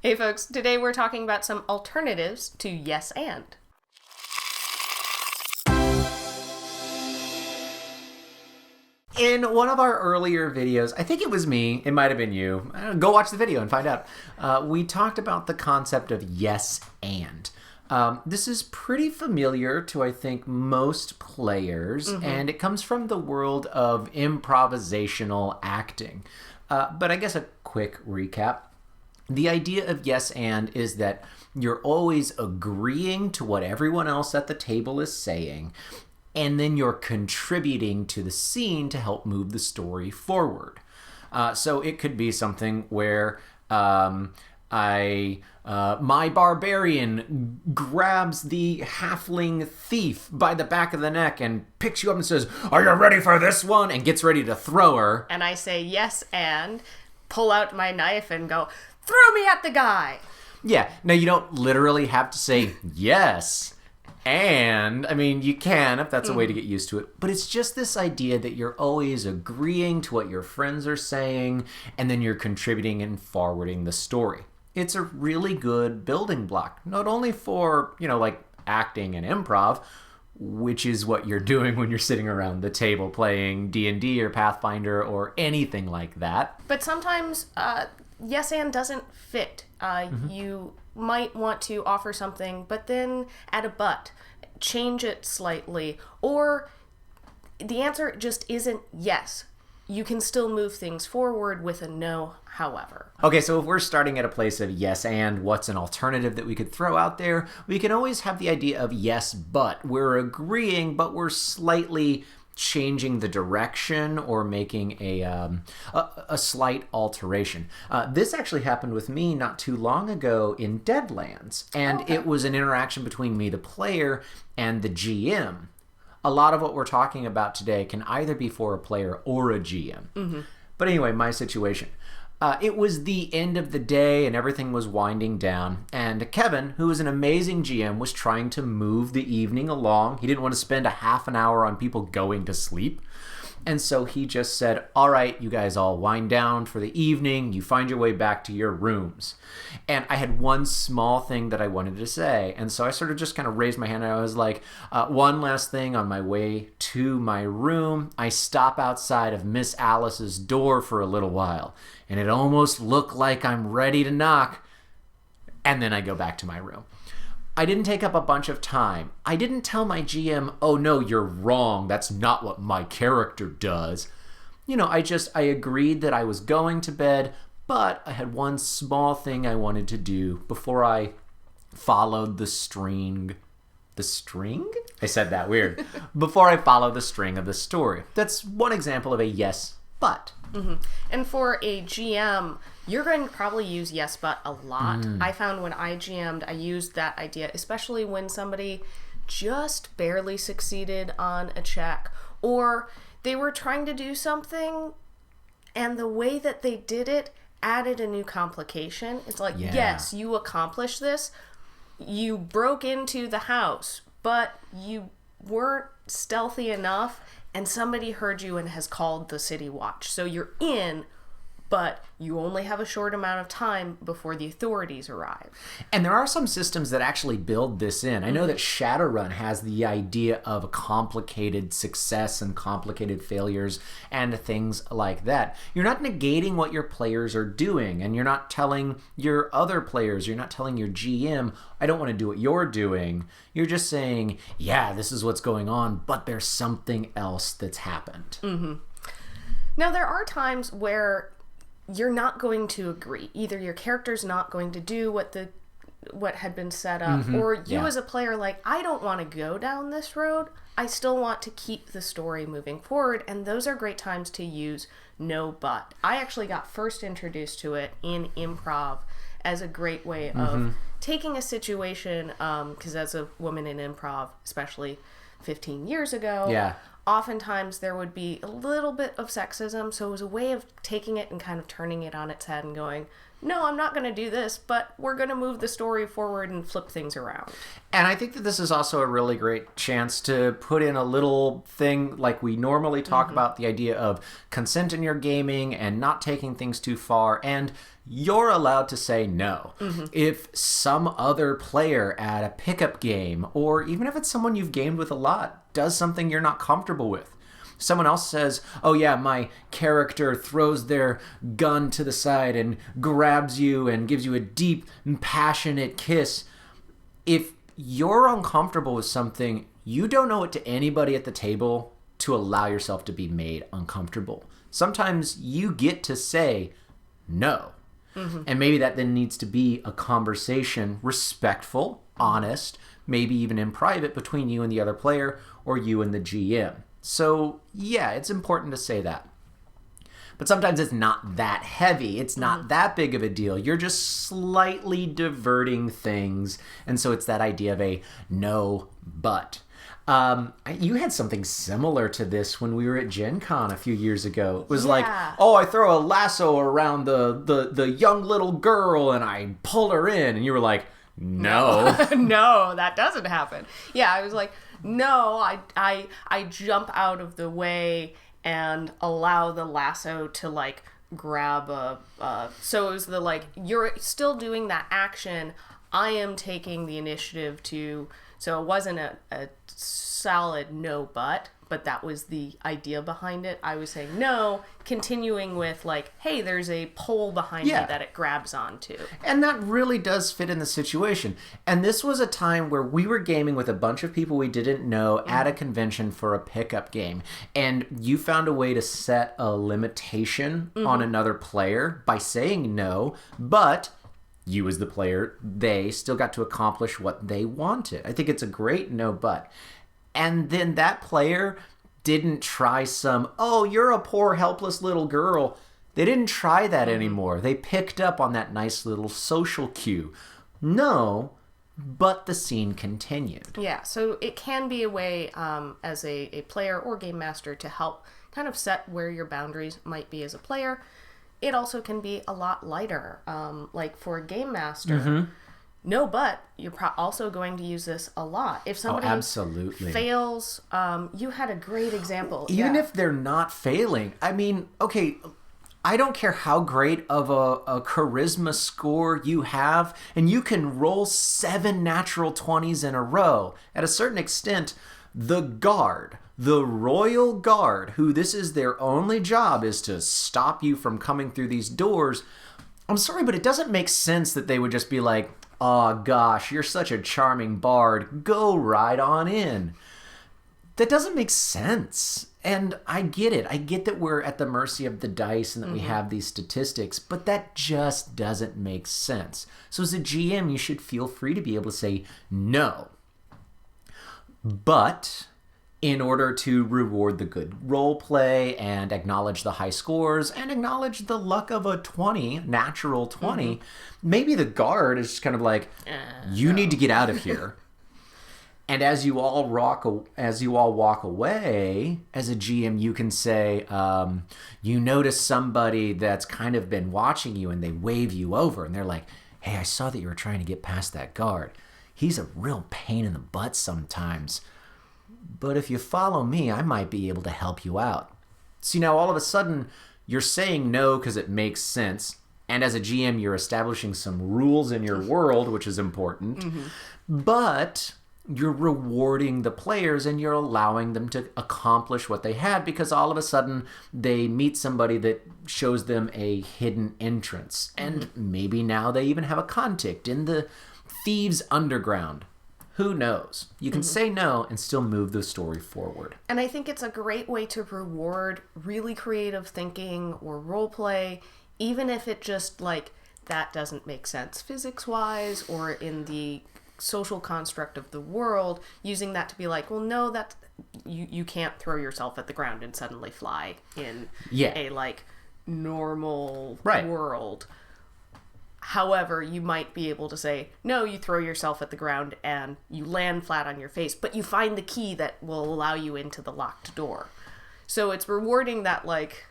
Hey folks, today we're talking about some alternatives to yes and. In one of our earlier videos, I think it was me, it might have been you, go watch the video and find out, we talked about the concept of yes and. This is pretty familiar to, I think, most players, and it comes from the world of improvisational acting. But I guess a quick recap. The idea of yes and is that you're always agreeing to what everyone else at the table is saying, and then you're contributing to the scene to help move the story forward. So it could be something where my barbarian grabs the halfling thief by the back of the neck and picks you up and says, "Are you ready for this one?" and gets ready to throw her. And I say yes and pull out my knife and go, "Throw me at the guy!" Yeah, now you don't literally have to say yes. And, I mean, you can if that's a way to get used to it. But it's just this idea that you're always agreeing to what your friends are saying, and then you're contributing and forwarding the story. It's a really good building block, not only for, like acting and improv, which is what you're doing when you're sitting around the table playing D&D or Pathfinder or anything like that. But sometimes yes and doesn't fit. You might want to offer something, but then add a but, change it slightly, or the answer just isn't yes. You can still move things forward with a no, however. Okay, so if we're starting at a place of yes and what's an alternative that we could throw out there, we can always have the idea of yes but. We're agreeing, but we're slightly changing the direction or making a slight alteration. This actually happened with me not too long ago in Deadlands, and It was an interaction between me, the player, and the GM. A lot of what we're talking about today can either be for a player or a GM. But anyway, my situation. It was the end of the day and everything was winding down, and Kevin, who is an amazing GM, was trying to move the evening along. He didn't want to spend a half an hour on people going to sleep. And so he just said, "All right, you guys all wind down for the evening. You find your way back to your rooms." And I had one small thing that I wanted to say. And so I sort of just kind of raised my hand and I was like, one last thing on my way to my room. I stop outside of Miss Alice's door for a little while. And it almost looked like I'm ready to knock. And then I go back to my room. I didn't take up a bunch of time. I didn't tell my GM, "Oh no, you're wrong. That's not what my character does." I agreed that I was going to bed, but I had one small thing I wanted to do before I followed the string. The string? I said that weird. Before I followed the string of the story. That's one example of a yes, but. And for a GM, you're going to probably use yes but a lot. I found when I GM'd, I used that idea, especially when somebody just barely succeeded on a check, or they were trying to do something and the way that they did it added a new complication. It's like, yes, you accomplished this. You broke into the house, but you weren't stealthy enough and somebody heard you and has called the city watch. So you're in, but you only have a short amount of time before the authorities arrive. And there are some systems that actually build this in. I know that Shadowrun has the idea of a complicated success and complicated failures and things like that. You're not negating what your players are doing, and you're not telling your other players, you're not telling your GM, "I don't want to do what you're doing." You're just saying, yeah, this is what's going on, but there's something else that's happened. Now, there are times where you're not going to agree. Either your character's not going to do what had been set up, or you as a player, like, "I don't want to go down this road. I still want to keep the story moving forward." And those are great times to use no but. I actually got first introduced to it in improv as a great way of taking a situation, because as a woman in improv, especially 15 years ago, oftentimes there would be a little bit of sexism, so it was a way of taking it and kind of turning it on its head and going, no, I'm not going to do this, but we're going to move the story forward and flip things around. And I think that this is also a really great chance to put in a little thing like we normally talk about, the idea of consent in your gaming and not taking things too far, and you're allowed to say no. If some other player at a pickup game, or even if it's someone you've gamed with a lot, does something you're not comfortable with, someone else says, oh yeah, my character throws their gun to the side and grabs you and gives you a deep and passionate kiss. If you're uncomfortable with something, you don't owe it to anybody at the table to allow yourself to be made uncomfortable. Sometimes you get to say no. And maybe that then needs to be a conversation, respectful, honest, maybe even in private between you and the other player or you and the GM. So yeah, it's important to say that. But sometimes it's not that heavy. It's not that big of a deal. You're just slightly diverting things. And so it's that idea of a no but. You had something similar to this when we were at Gen Con a few years ago. It was like, oh, I throw a lasso around the young little girl and I pull her in. And you were like, no. No, that doesn't happen. Yeah, I was like, no, I jump out of the way and allow the lasso to like grab so it was the like, you're still doing that action. I am taking the initiative to, so it wasn't a solid no but that was the idea behind it. I was saying no, continuing with like, hey, there's a pole behind me that it grabs onto. And that really does fit in the situation. And this was a time where we were gaming with a bunch of people we didn't know at a convention for a pickup game. And you found a way to set a limitation on another player by saying no, but you as the player, they still got to accomplish what they wanted. I think it's a great no but. And then that player didn't try some, oh, you're a poor, helpless little girl. They didn't try that anymore. They picked up on that nice little social cue. No, but the scene continued. Yeah, so it can be a way as a player or game master to help kind of set where your boundaries might be as a player. It also can be a lot lighter. Like for a game master, no, but you're also going to use this a lot. If somebody absolutely fails, you had a great example. Even if they're not failing, I mean, okay, I don't care how great of a charisma score you have, and you can roll 7 natural 20s in a row. At a certain extent, the guard, the royal guard, who this is their only job is to stop you from coming through these doors. I'm sorry, but it doesn't make sense that they would just be like, oh gosh, you're such a charming bard, go right on in. That doesn't make sense. And I get it. I get that we're at the mercy of the dice and that we have these statistics, but that just doesn't make sense. So as a GM, you should feel free to be able to say no. But in order to reward the good role play and acknowledge the high scores and acknowledge the luck of a 20, natural 20, maybe the guard is just kind of like, you need to get out of here. And as you all walk away, as a GM, you can say, you notice somebody that's kind of been watching you and they wave you over and they're like, hey, I saw that you were trying to get past that guard. He's a real pain in the butt sometimes. But if you follow me, I might be able to help you out. See, now all of a sudden, you're saying no because it makes sense. And as a GM, you're establishing some rules in your world, which is important. But you're rewarding the players and you're allowing them to accomplish what they had because all of a sudden they meet somebody that shows them a hidden entrance. And maybe now they even have a contact in the thieves' underground. Who knows? You can say no and still move the story forward. And I think it's a great way to reward really creative thinking or role play, even if it just like that doesn't make sense physics-wise or in the social construct of the world, using that to be like, well, no, that's you can't throw yourself at the ground and suddenly fly in a like normal world. However, you might be able to say, no, you throw yourself at the ground and you land flat on your face, but you find the key that will allow you into the locked door. So it's rewarding that, like,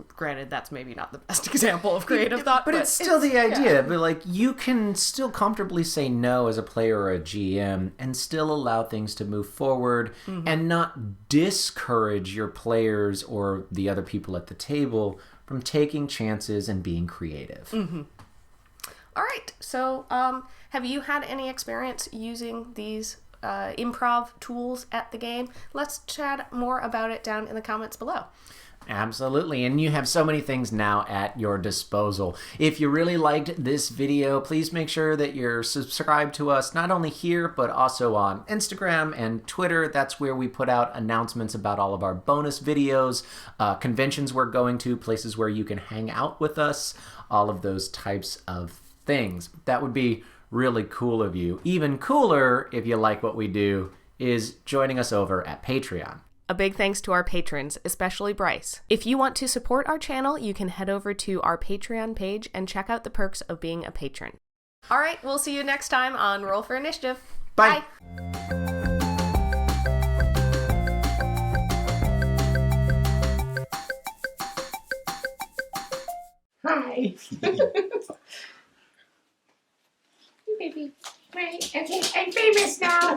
granted, that's maybe not the best example of creative thought, but it's still the idea. But, like, you can still comfortably say no as a player or a GM and still allow things to move forward and not discourage your players or the other people at the table from taking chances and being creative. All right. So, have you had any experience using these improv tools at the game? Let's chat more about it down in the comments below. Absolutely, and you have so many things now at your disposal. If you really liked this video, please make sure that you're subscribed to us, not only here, but also on Instagram and Twitter. That's where we put out announcements about all of our bonus videos, conventions we're going to, places where you can hang out with us, all of those types of things. That would be really cool of you. Even cooler, if you like what we do, is joining us over at Patreon. A big thanks to our patrons, especially Bryce. If you want to support our channel, you can head over to our Patreon page and check out the perks of being a patron. All right, we'll see you next time on Roll for Initiative. Bye. Hi. Baby. Right. Okay, I'm famous now.